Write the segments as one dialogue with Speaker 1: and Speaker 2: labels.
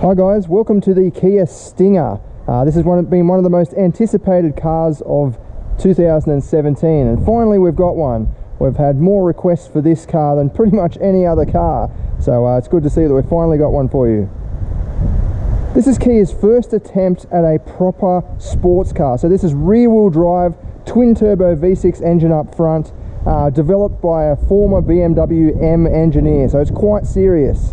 Speaker 1: Hi guys, welcome to the Kia Stinger. This has been one of the most anticipated cars of 2017, and finally we've got one. We've had more requests for this car than pretty much any other car, so it's good to see that we've finally got one for you. This is Kia's first attempt at a proper sports car. So this is rear-wheel drive, twin-turbo V6 engine up front, developed by a former BMW M engineer, so it's quite serious.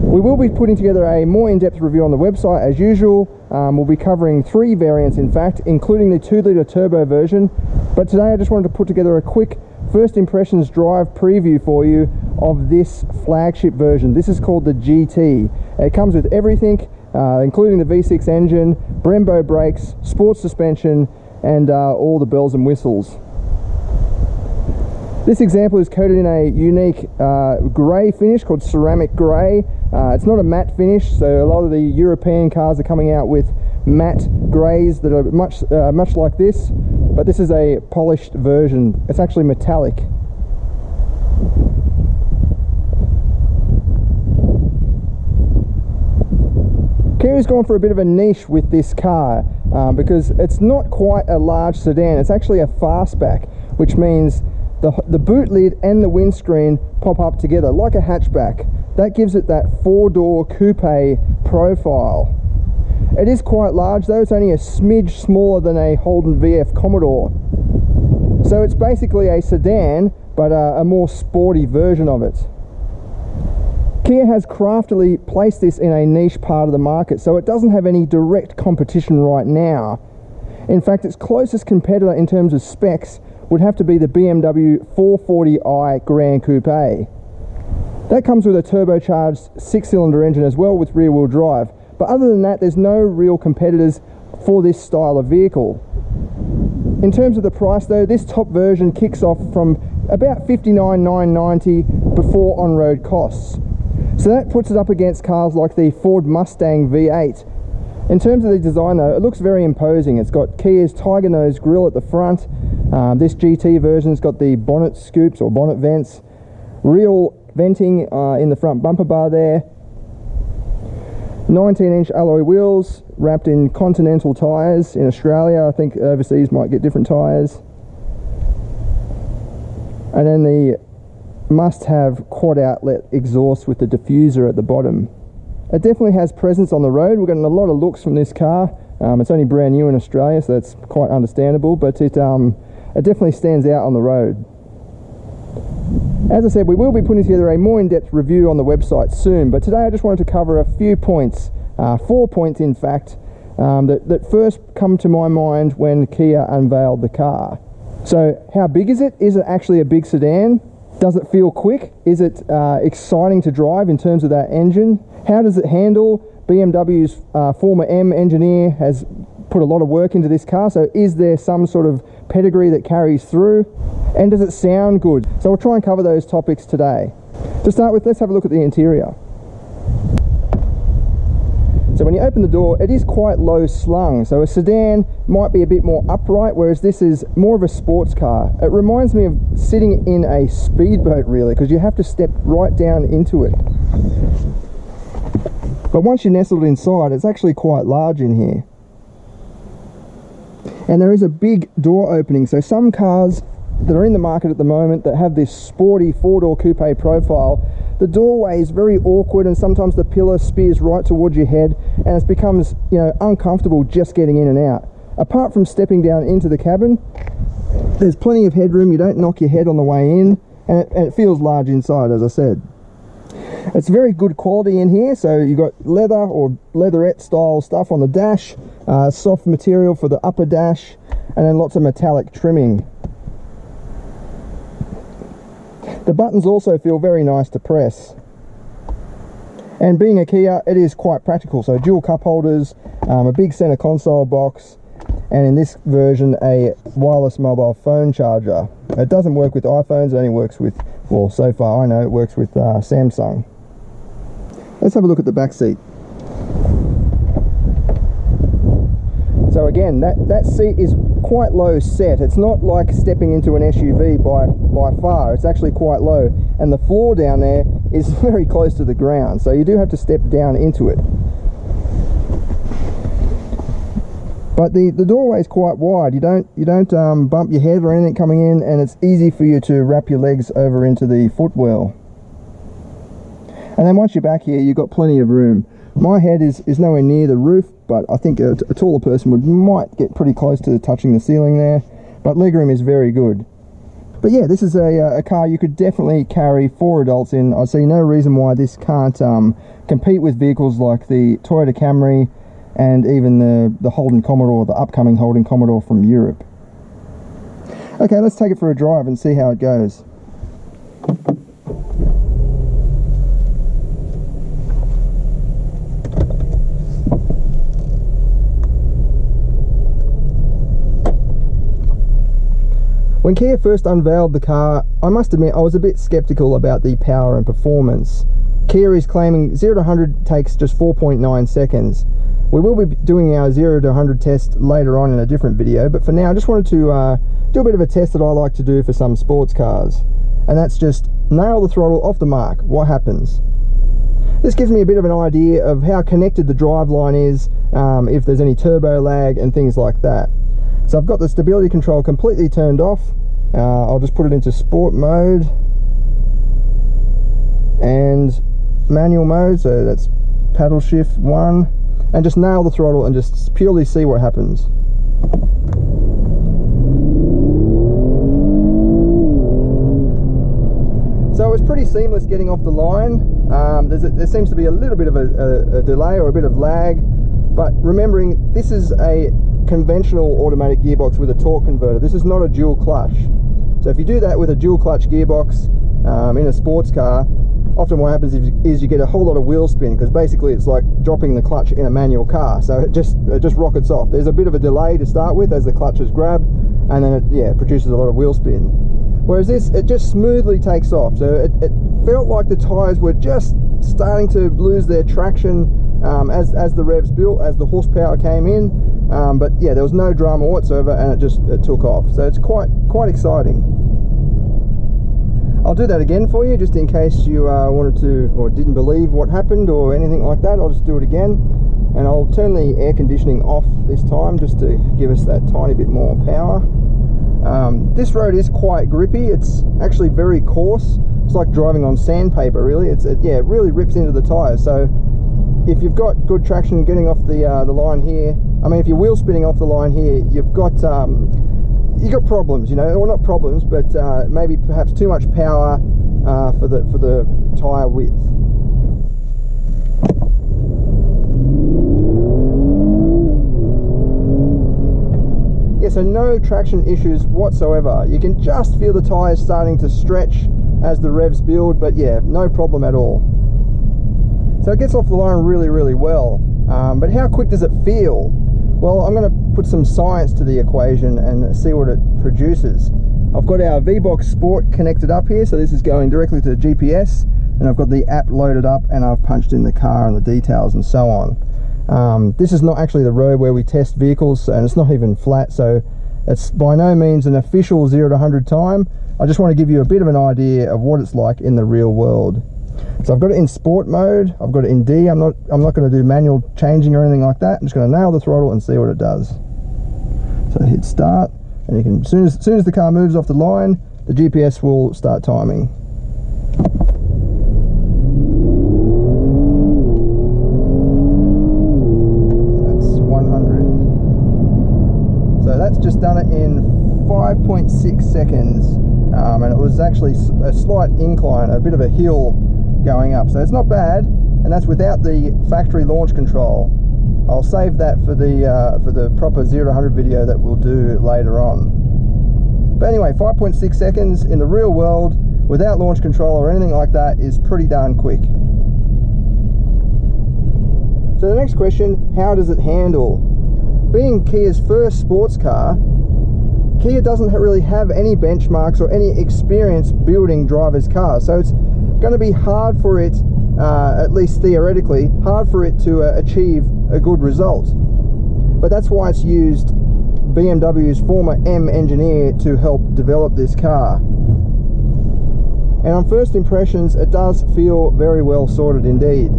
Speaker 1: We will be putting together a more in-depth review on the website as usual. We'll be covering 3 variants in fact, including the 2-litre turbo version. But today I just wanted to put together a quick first impressions drive preview for you of this flagship version. This is called the GT. It comes with everything, including the V6 engine, Brembo brakes, sports suspension, and all the bells and whistles. This example is coated in a unique grey finish called ceramic grey. It's not a matte finish, so a lot of the European cars are coming out with matte greys that are much like this, but this is a polished version. It's actually metallic. Kia's gone for a bit of a niche with this car because it's not quite a large sedan. It's actually a fastback, which means the boot lid and the windscreen pop up together like a hatchback. That gives it that 4-door coupe profile. It is quite large though. It's only a smidge smaller than a Holden VF Commodore. So it's basically a sedan, but a more sporty version of it. Kia has craftily placed this in a niche part of the market, so it doesn't have any direct competition right now. In fact, its closest competitor in terms of specs would have to be the BMW 440i Grand Coupe. That comes with a turbocharged 6-cylinder engine as well with rear-wheel drive, but other than that there's no real competitors for this style of vehicle. In terms of the price though, this top version kicks off from about $59,990 before on-road costs. So that puts it up against cars like the Ford Mustang V8. In terms of the design though, it looks very imposing. It's got Kia's Tiger Nose grille at the front. This GT version's got the bonnet scoops or bonnet vents, real venting in the front bumper bar there, 19-inch alloy wheels wrapped in Continental tyres in Australia. I think overseas might get different tyres. And then the must-have quad outlet exhaust with the diffuser at the bottom. It definitely has presence on the road. We're getting a lot of looks from this car. It's only brand new in Australia, so that's quite understandable, but it definitely stands out on the road. As I said, we will be putting together a more in-depth review on the website soon, but today I just wanted to cover a few points, 4 points in fact, that first come to my mind when Kia unveiled the car. So how big is it? Is it actually a big sedan? Does it feel quick? Is it exciting to drive in terms of that engine? How does it handle? BMW's former M engineer has put a lot of work into this car, so is there some sort of pedigree that carries through? And does it sound good? So we'll try and cover those topics today. To start with, let's have a look at the interior. So when you open the door, it is quite low slung, so a sedan might be a bit more upright, whereas this is more of a sports car. It reminds me of sitting in a speedboat really, because you have to step right down into it. But once you're nestled inside, it's actually quite large in here. And there is a big door opening, so some cars that are in the market at the moment that have this sporty 4-door coupe profile, the doorway is very awkward and sometimes the pillar spears right towards your head and it becomes, you know, uncomfortable just getting in and out. Apart from stepping down into the cabin, there's plenty of headroom. You don't knock your head on the way in, and it feels large inside, as I said. It's very good quality in here, so you've got leather or leatherette style stuff on the dash, soft material for the upper dash, and then lots of metallic trimming. The buttons also feel very nice to press. And being a Kia, it is quite practical, so dual cup holders, a big center console box, and in this version a wireless mobile phone charger. It doesn't work with iPhones, it only works with, well, so far I know it works with Samsung. Let's have a look at the back seat. So again, that seat is quite low set. It's not like stepping into an SUV by far. It's actually quite low, and the floor down there is very close to the ground, so you do have to step down into it. But the doorway is quite wide. You don't bump your head or anything coming in, and it's easy for you to wrap your legs over into the footwell. And then once you're back here, you've got plenty of room. My head is nowhere near the roof, but I think a taller person might get pretty close to touching the ceiling there. But legroom is very good. But yeah, this is a car you could definitely carry 4 adults in. I see no reason why this can't compete with vehicles like the Toyota Camry and even the Holden Commodore, the upcoming Holden Commodore from Europe. Okay, let's take it for a drive and see how it goes. When Kia first unveiled the car, I must admit I was a bit skeptical about the power and performance. Kia is claiming 0 to 100 takes just 4.9 seconds. We will be doing our 0 to 100 test later on in a different video, but for now I just wanted to do a bit of a test that I like to do for some sports cars. And that's just nail the throttle off the mark. What happens? This gives me a bit of an idea of how connected the driveline is, if there's any turbo lag and things like that. So I've got the stability control completely turned off. I'll just put it into sport mode and manual mode, so that's paddle shift 1, and just nail the throttle and just purely see what happens. So it was pretty seamless getting off the line. There seems to be a little bit of a delay or a bit of lag, but remembering this is a conventional automatic gearbox with a torque converter. This is not a dual clutch. So if you do that with a dual clutch gearbox in a sports car, often what happens is you get a whole lot of wheel spin, because basically it's like dropping the clutch in a manual car. So it just rockets off. There's a bit of a delay to start with as the clutches grab, and then it produces a lot of wheel spin. Whereas this, it just smoothly takes off. So it felt like the tyres were just starting to lose their traction as the revs built, as the horsepower came in. But yeah, there was no drama whatsoever, and it took off. So it's quite exciting. I'll do that again for you, just in case you wanted to or didn't believe what happened or anything like that. I'll just do it again, and I'll turn the air conditioning off this time just to give us that tiny bit more power. This road is quite grippy. It's actually very coarse. It's like driving on sandpaper, really. It really rips into the tyres. So if you've got good traction getting off the line here, I mean, if you're wheel spinning off the line here, you've got problems, you know. Well, not problems, but maybe perhaps too much power for the tyre width. Yeah, so no traction issues whatsoever. You can just feel the tyres starting to stretch as the revs build, but yeah, no problem at all. So it gets off the line really, really well. But how quick does it feel? Well, I'm going to put some science to the equation and see what it produces. I've got our VBox Sport connected up here, so this is going directly to the GPS, and I've got the app loaded up, and I've punched in the car and the details and so on. This is not actually the road where we test vehicles, and it's not even flat, so it's by no means an official 0 to 100 time. I just want to give you a bit of an idea of what it's like in the real world. So I've got it in sport mode, I've got it in D. I'm not going to do manual changing or anything like that. I'm just going to nail the throttle and see what it does. So hit start, and you can, as soon as the car moves off the line, the GPS will start timing. That's 100. So that's just done it in 5.6 seconds, and it was actually a slight incline, a bit of a hill going up, so it's not bad, and that's without the factory launch control. I'll save that for the proper 0 to 100 video that we'll do later on. But anyway, 5.6 seconds in the real world without launch control or anything like that is pretty darn quick. So the next question, how does it handle? Being Kia's first sports car, Kia doesn't really have any benchmarks or any experience building drivers' cars, so it's going to be hard for it, at least theoretically, hard for it to achieve a good result. but that's why it's used BMW's former M engineer to help develop this car. And on first impressions, it does feel very well sorted indeed.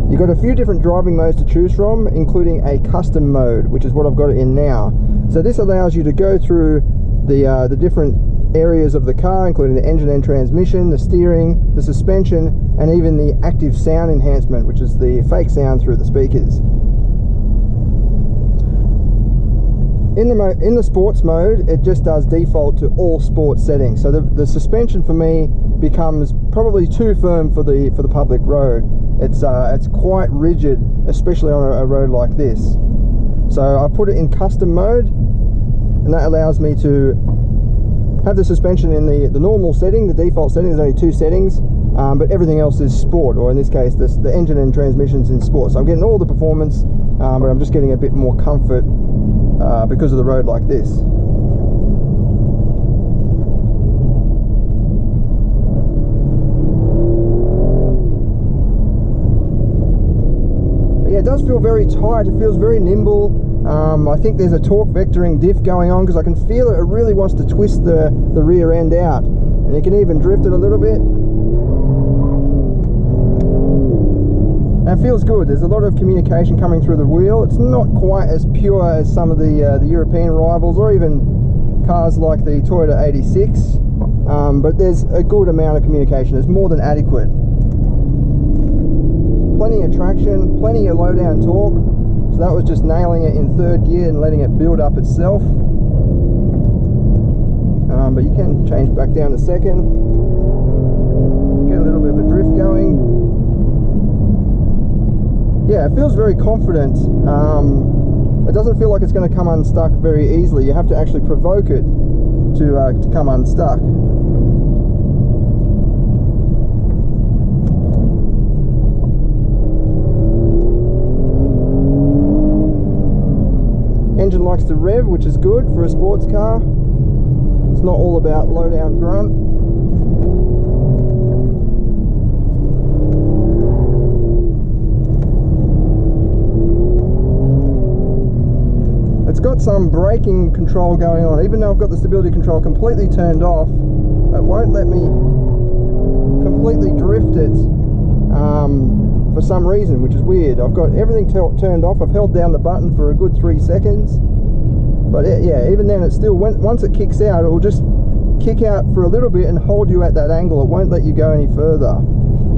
Speaker 1: You've got a few different driving modes to choose from, including a custom mode, which is what I've got it in now. So this allows you to go through the different areas of the car, including the engine and transmission, the steering, the suspension, and even the active sound enhancement, which is the fake sound through the speakers. In the sports mode, it just does default to all sports settings. So the suspension for me becomes probably too firm for the public road. It's quite rigid, especially on a road like this. So I put it in custom mode, and that allows me to have the suspension in the normal setting, the default setting. There's only 2 settings, but everything else is sport, or in this case, the engine and transmission's in sport. So I'm getting all the performance, but I'm just getting a bit more comfort because of the road like this. But yeah, it does feel very tight. It feels very nimble. I think there's a torque vectoring diff going on, because I can feel it really wants to twist the rear end out, and you can even drift it a little bit. And it feels good. There's a lot of communication coming through the wheel. It's not quite as pure as some of the European rivals, or even cars like the Toyota 86, but there's a good amount of communication. It's more than adequate. Plenty of traction, plenty of low down torque. So that was just nailing it in 3rd gear and letting it build up itself. But you can change back down to 2nd. Get a little bit of a drift going. Yeah, it feels very confident. It doesn't feel like it's going to come unstuck very easily. You have to actually provoke it to come unstuck. Engine likes to rev, which is good for a sports car. It's not all about low down grunt. It's got some braking control going on. Even though I've got the stability control completely turned off, it won't let me completely drift it for some reason, which is weird. I've got everything turned off. I've held down the button for a good 3 seconds, but yeah, even then, it's still, once it kicks out, it will just kick out for a little bit and hold you at that angle. It won't let you go any further.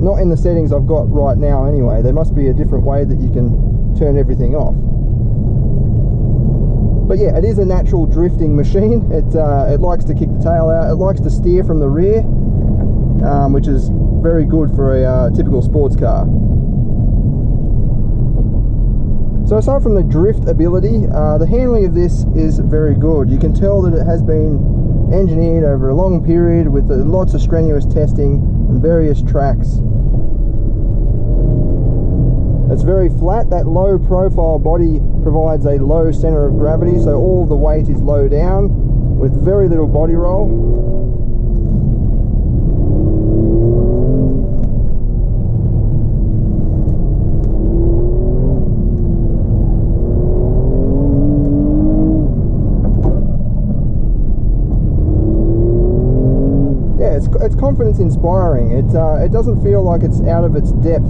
Speaker 1: Not in the settings I've got right now anyway. There must be a different way that you can turn everything off. But yeah, it is a natural drifting machine. It likes to kick the tail out. It likes to steer from the rear, which is very good for a typical sports car. So aside from the drift ability, the handling of this is very good. You can tell that it has been engineered over a long period with lots of strenuous testing and various tracks. It's very flat. That low profile body provides a low center of gravity, so all the weight is low down with very little body roll. Yeah, it's confidence inspiring. It doesn't feel like it's out of its depth,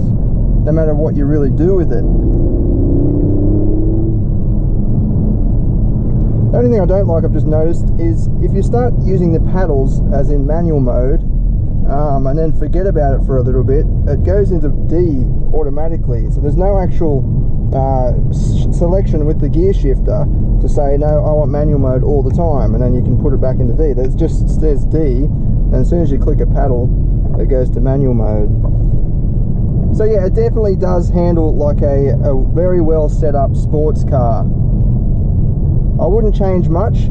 Speaker 1: no matter what you really do with it. The only thing I don't like, I've just noticed, is if you start using the paddles as in manual mode and then forget about it for a little bit, it goes into D automatically. So there's no actual selection with the gear shifter to say, no, I want manual mode all the time, and then you can put it back into D. There's just there's D, and as soon as you click a paddle, it goes to manual mode. So yeah, it definitely does handle like a very well set up sports car. I wouldn't change much.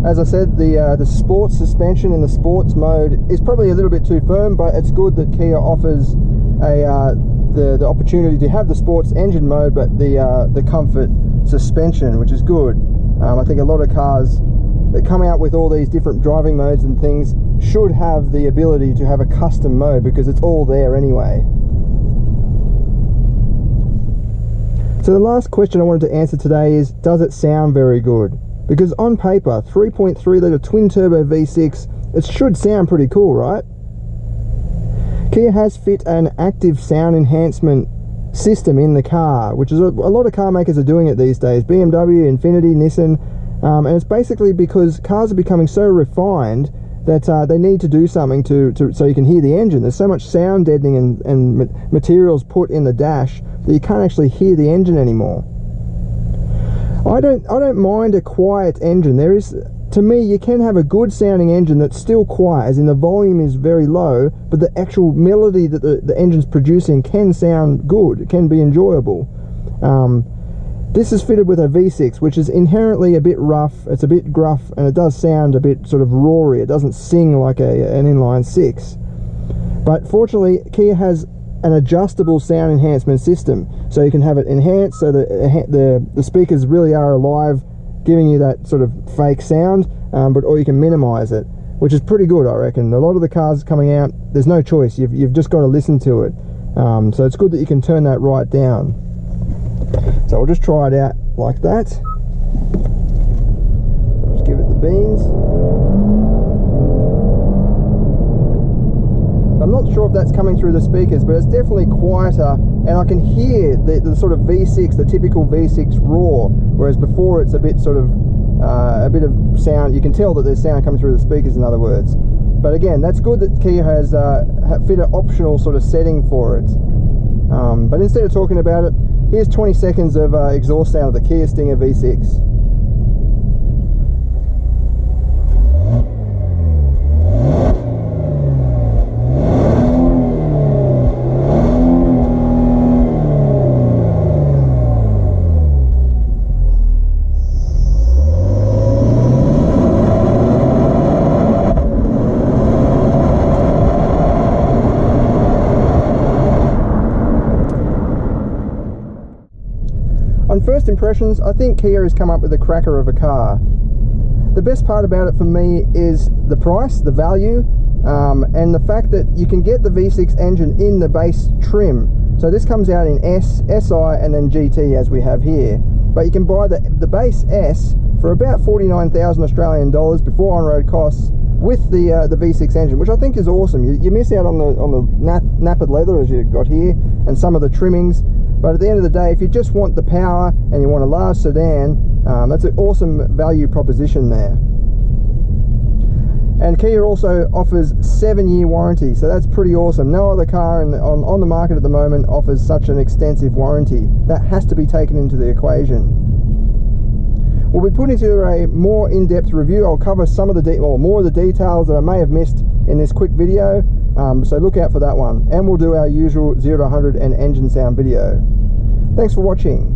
Speaker 1: As I said, the sports suspension in the sports mode is probably a little bit too firm, but it's good that Kia offers the opportunity to have the sports engine mode, but the comfort suspension, which is good. I think a lot of cars that come out with all these different driving modes and things should have the ability to have a custom mode, because it's all there anyway. So the last question I wanted to answer today is, does it sound very good? Because on paper, 3.3 litre twin turbo V6, it should sound pretty cool, right? Kia has fit an active sound enhancement system in the car, which is a lot of car makers are doing it these days. BMW, Infiniti, Nissan, and it's basically because cars are becoming so refined that they need to do something so you can hear the engine. There's so much sound deadening and materials put in the dash that you can't actually hear the engine anymore. I don't mind a quiet engine. To me, you can have a good sounding engine that's still quiet, as in the volume is very low, but the actual melody that the engine's producing can sound good. It can be enjoyable. This is fitted with a V6, which is inherently a bit rough, it's a bit gruff, and it does sound a bit sort of roary. It doesn't sing like an inline 6. But fortunately, Kia has an adjustable sound enhancement system, so you can have it enhanced so that the speakers really are alive, giving you that sort of fake sound, or you can minimize it, which is pretty good, I reckon. A lot of the cars coming out, there's no choice, you've just got to listen to it. So it's good that you can turn that right down. So I'll just try it out like that. I'll just give it the beans. I'm not sure if that's coming through the speakers, but it's definitely quieter, and I can hear the sort of V6, the typical V6 roar, whereas before it's a bit sort of a bit of sound. You can tell that there's sound coming through the speakers, in other words. But again, that's good that Kia has fit an optional sort of setting for it. But instead of talking about it, here's 20 seconds of exhaust sound of the Kia Stinger V6. On first impressions, I think Kia has come up with a cracker of a car. The best part about it for me is the price, the value, and the fact that you can get the V6 engine in the base trim. So this comes out in S, SI, and then GT as we have here. But you can buy the base S for about 49,000 Australian dollars before on-road costs with the V6 engine, which I think is awesome. You miss out on the nappered leather as you've got here and some of the trimmings. But at the end of the day, if you just want the power and you want a large sedan, that's an awesome value proposition there. And Kia also offers 7-year warranty, so that's pretty awesome. No other car on the market at the moment offers such an extensive warranty. That has to be taken into the equation. We'll be putting together a more in-depth review. I'll cover some of the more of the details that I may have missed in this quick video. So look out for that one, and we'll do our usual 0 to 100 and engine sound video. Thanks for watching.